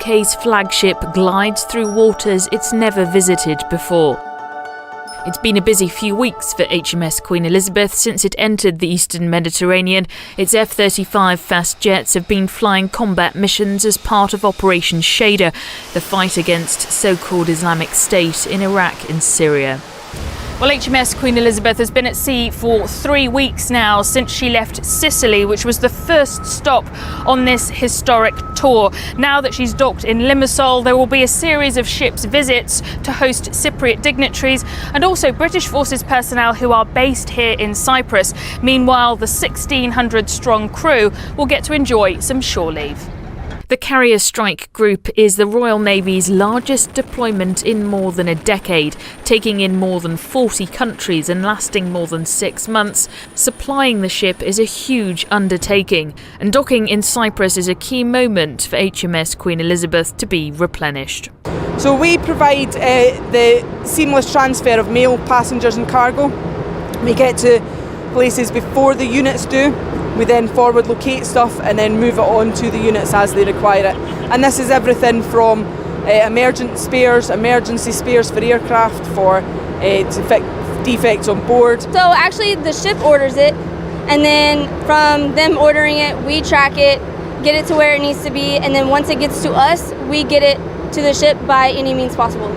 UK's flagship glides through waters it's never visited before. It's been a busy few weeks for HMS Queen Elizabeth since it entered the eastern Mediterranean. Its F-35 fast jets have been flying combat missions as part of Operation Shader, the fight against so-called Islamic State in Iraq and Syria. Well, HMS Queen Elizabeth has been at sea for 3 weeks now since she left Sicily, which was the first stop on this historic tour. Now that she's docked in Limassol, there will be a series of ships visits to host Cypriot dignitaries and also British Forces personnel who are based here in Cyprus. Meanwhile, the 1,600-strong crew will get to enjoy some shore leave. The Carrier Strike Group is the Royal Navy's largest deployment in more than a decade, taking in more than 40 countries and lasting more than 6 months. Supplying the ship is a huge undertaking, and docking in Cyprus is a key moment for HMS Queen Elizabeth to be replenished. So we provide the seamless transfer of mail, passengers and cargo. We get to places before the units do. We then forward locate stuff and then move it on to the units as they require it. And this is everything from emergency spares for aircraft, for to fix defects on board. So actually the ship orders it, and then from them ordering it, we track it, get it to where it needs to be, and then once it gets to us, we get it to the ship by any means possible.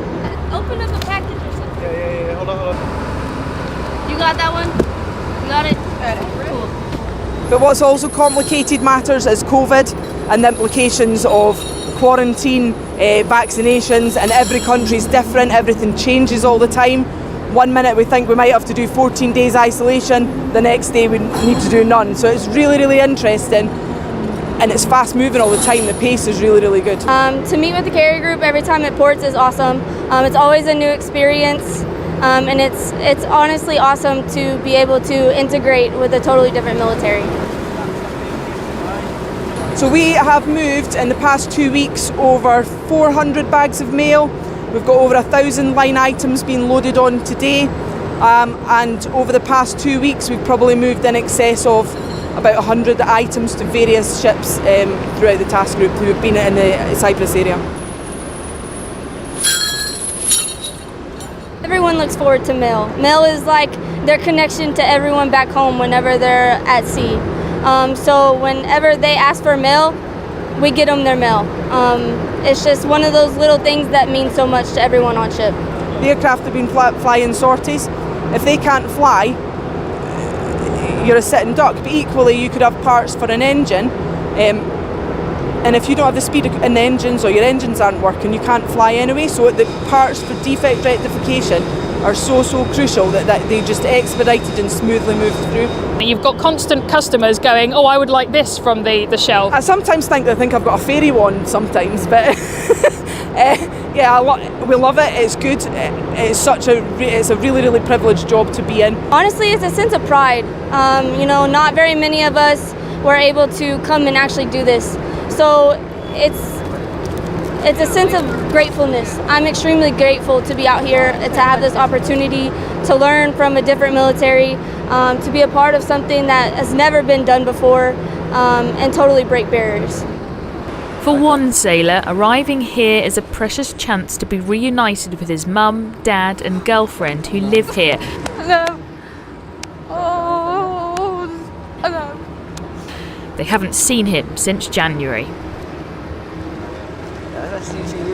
Open up a package or something. Yeah, hold on. You got that one? You got it? Cool. But what's also complicated matters is COVID and the implications of quarantine, vaccinations, and every country's different, everything changes all the time. 1 minute we think we might have to do 14 days isolation, the next day we need to do none. So it's really, really interesting, and it's fast moving all the time. The pace is really, really good. To meet with the carrier group every time it ports is awesome. It's always a new experience. And it's honestly awesome to be able to integrate with a totally different military. So we have moved in the past 2 weeks over 400 bags of mail. We've got over 1,000 line items being loaded on today. And over the past 2 weeks, we've probably moved in excess of about 100 items to various ships throughout the task group who have been in the Cyprus area. Everyone looks forward to mail. Mail is like their connection to everyone back home whenever they're at sea. So whenever they ask for mail, we get them their mail. It's just one of those little things that mean so much to everyone on ship. The aircraft have been flying sorties. If they can't fly, you're a sitting duck. But equally, you could have parts for an engine. And if you don't have the speed in the engines or your engines aren't working, you can't fly anyway. So the parts for defect rectification are so crucial that they just expedited and smoothly moved through. You've got constant customers going, oh, I would like this from the shelf. I sometimes think I've got a fairy wand sometimes, but yeah, we love it. It's good. It's a really, really privileged job to be in. Honestly, it's a sense of pride. Not very many of us were able to come and actually do this. So it's a sense of gratefulness. I'm extremely grateful to be out here, to have this opportunity to learn from a different military, to be a part of something that has never been done before, and totally break barriers. For one sailor, arriving here is a precious chance to be reunited with his mum, dad and girlfriend who live here. Hello. Oh, hello. They haven't seen him since January.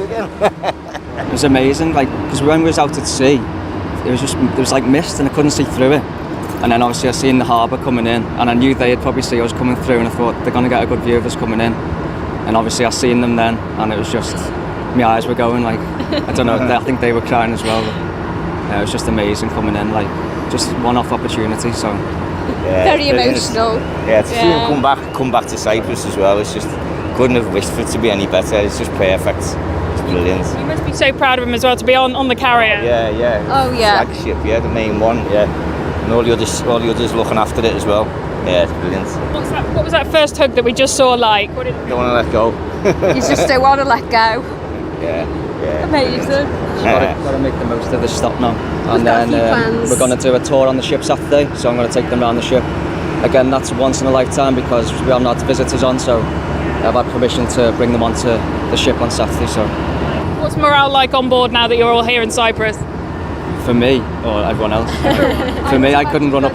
It was amazing, because when we was out at sea, there was like mist and I couldn't see through it. And then obviously I seen the harbour coming in, and I knew they'd probably see us coming through, and I thought they're going to get a good view of us coming in. And obviously I seen them then, and it was just, my eyes were going I don't know, I think they were crying as well. But, it was just amazing coming in, just one-off opportunity. So. Yeah, very emotional. Yeah, to see him come back to Cyprus as well, it's just, couldn't have wished for it to be any better. It's just perfect. It's brilliant. You must be so proud of him as well to be on the carrier. Yeah. Oh yeah. Flagship, the main one, And all the others looking after it as well. Yeah, it's brilliant. What was that first hug that we just saw like? What did it Don't want to let go. You just don't want to let go. Yeah. Amazing. Got to make the most of this stop now. And then we're going to do a tour on the ship Saturday, so I'm going to take them around the ship again, that's once in a lifetime because we haven't had visitors on, so I've had permission to bring them onto the ship on Saturday. So, What's morale like on board now that you're all here in Cyprus? for me or everyone else, for me, I couldn't run up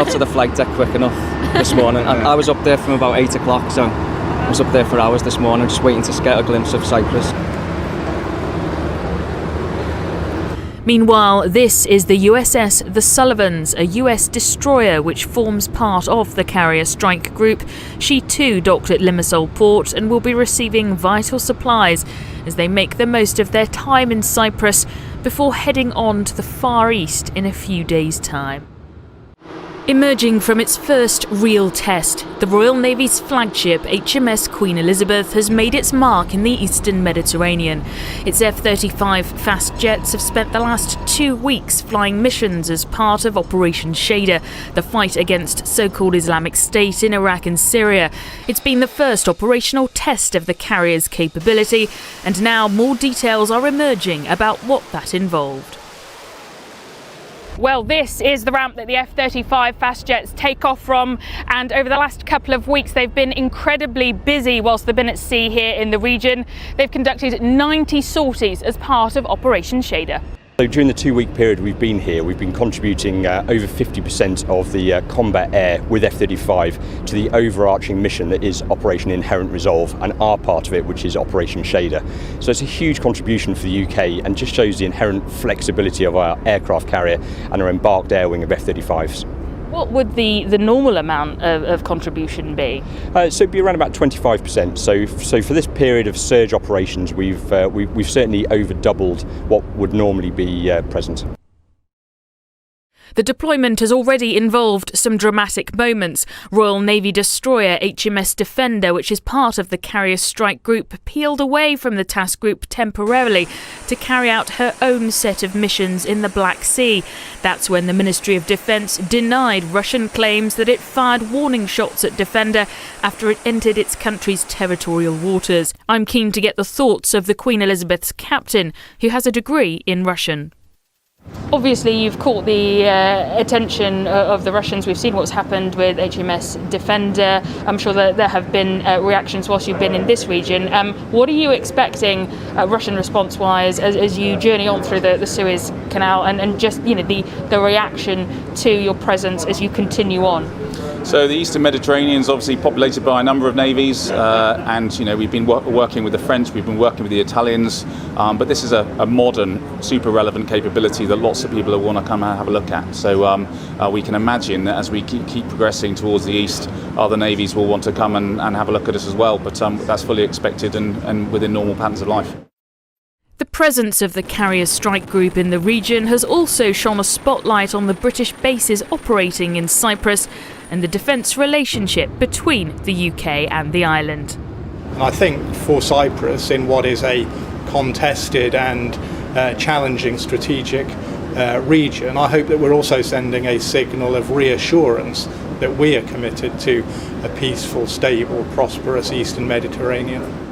to the flight deck quick enough this morning. I was up there from about 8 o'clock, so I was up there for hours this morning, just waiting to get a glimpse of Cyprus. Meanwhile, this is the USS The Sullivans, a US destroyer which forms part of the carrier strike group. She too docked at Limassol port and will be receiving vital supplies as they make the most of their time in Cyprus before heading on to the Far East in a few days' time. Emerging from its first real test, the Royal Navy's flagship HMS Queen Elizabeth has made its mark in the Eastern Mediterranean. Its F-35 fast jets have spent the last 2 weeks flying missions as part of Operation Shader, the fight against so-called Islamic State in Iraq and Syria. It's been the first operational test of the carrier's capability, and now more details are emerging about what that involved. Well, this is the ramp that the F-35 fast jets take off from, and over the last couple of weeks they've been incredibly busy whilst they've been at sea here in the region. They've conducted 90 sorties as part of Operation Shader. So during the 2-week period we've been here, we've been contributing over 50% of the combat air with F-35 to the overarching mission that is Operation Inherent Resolve, and our part of it, which is Operation Shader. So it's a huge contribution for the UK and just shows the inherent flexibility of our aircraft carrier and our embarked air wing of F-35s. What would the normal amount of contribution be? So it'd be around about 25%. So for this period of surge operations, we've certainly over doubled what would normally be present. The deployment has already involved some dramatic moments. Royal Navy destroyer HMS Defender, which is part of the carrier strike group, peeled away from the task group temporarily to carry out her own set of missions in the Black Sea. That's when the Ministry of Defence denied Russian claims that it fired warning shots at Defender after it entered its country's territorial waters. I'm keen to get the thoughts of the Queen Elizabeth's captain, who has a degree in Russian. Obviously, you've caught the attention of the Russians. We've seen what's happened with HMS Defender. I'm sure that there have been reactions whilst you've been in this region. What are you expecting Russian response-wise as you journey on through the Suez Canal and just the reaction to your presence as you continue on? So the Eastern Mediterranean is obviously populated by a number of navies, and we've been working with the French, we've been working with the Italians, but this is a modern, super relevant capability that lots of people want to come and have a look at. So we can imagine that as we keep progressing towards the east, other navies will want to come and have a look at us as well, but that's fully expected and within normal patterns of life. The presence of the carrier strike group in the region has also shone a spotlight on the British bases operating in Cyprus and the defence relationship between the UK and the island. And I think for Cyprus, in what is a contested and challenging strategic region, I hope that we're also sending a signal of reassurance that we are committed to a peaceful, stable, prosperous Eastern Mediterranean.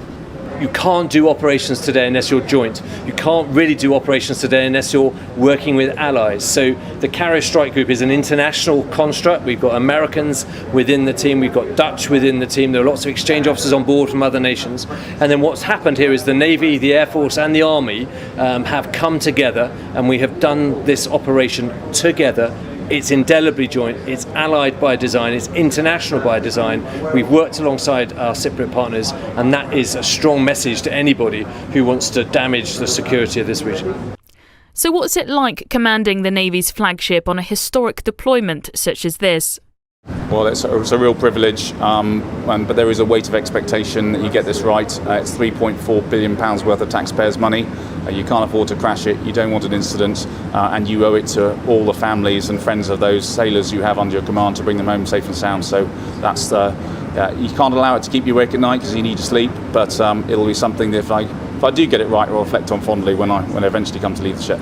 You can't do operations today unless you're joint. You can't really do operations today unless you're working with allies. So the carrier strike group is an international construct. We've got Americans within the team, we've got Dutch within the team, there are lots of exchange officers on board from other nations. And then what's happened here is the Navy, the Air Force and the Army have come together, and we have done this operation together. It's indelibly joint, it's allied by design, it's international by design. We've worked alongside our Cypriot partners, and that is a strong message to anybody who wants to damage the security of this region. So what's it like commanding the Navy's flagship on a historic deployment such as this? Well, it's a real privilege, but there is a weight of expectation that you get this right. It's £3.4 billion worth of taxpayers' money. You can't afford to crash it, you don't want an incident, and you owe it to all the families and friends of those sailors you have under your command to bring them home safe and sound. So that's you can't allow it to keep you awake at night because you need to sleep, but it'll be something that if I do get it right, I'll reflect on fondly when I eventually come to leave the ship.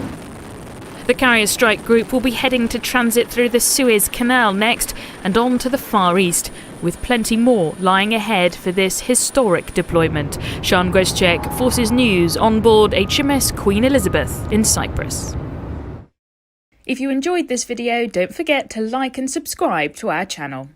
The carrier strike group will be heading to transit through the Suez Canal next and on to the Far East, with plenty more lying ahead for this historic deployment. Sian Grzeszczyk, Forces News, on board HMS Queen Elizabeth in Cyprus. If you enjoyed this video, don't forget to like and subscribe to our channel.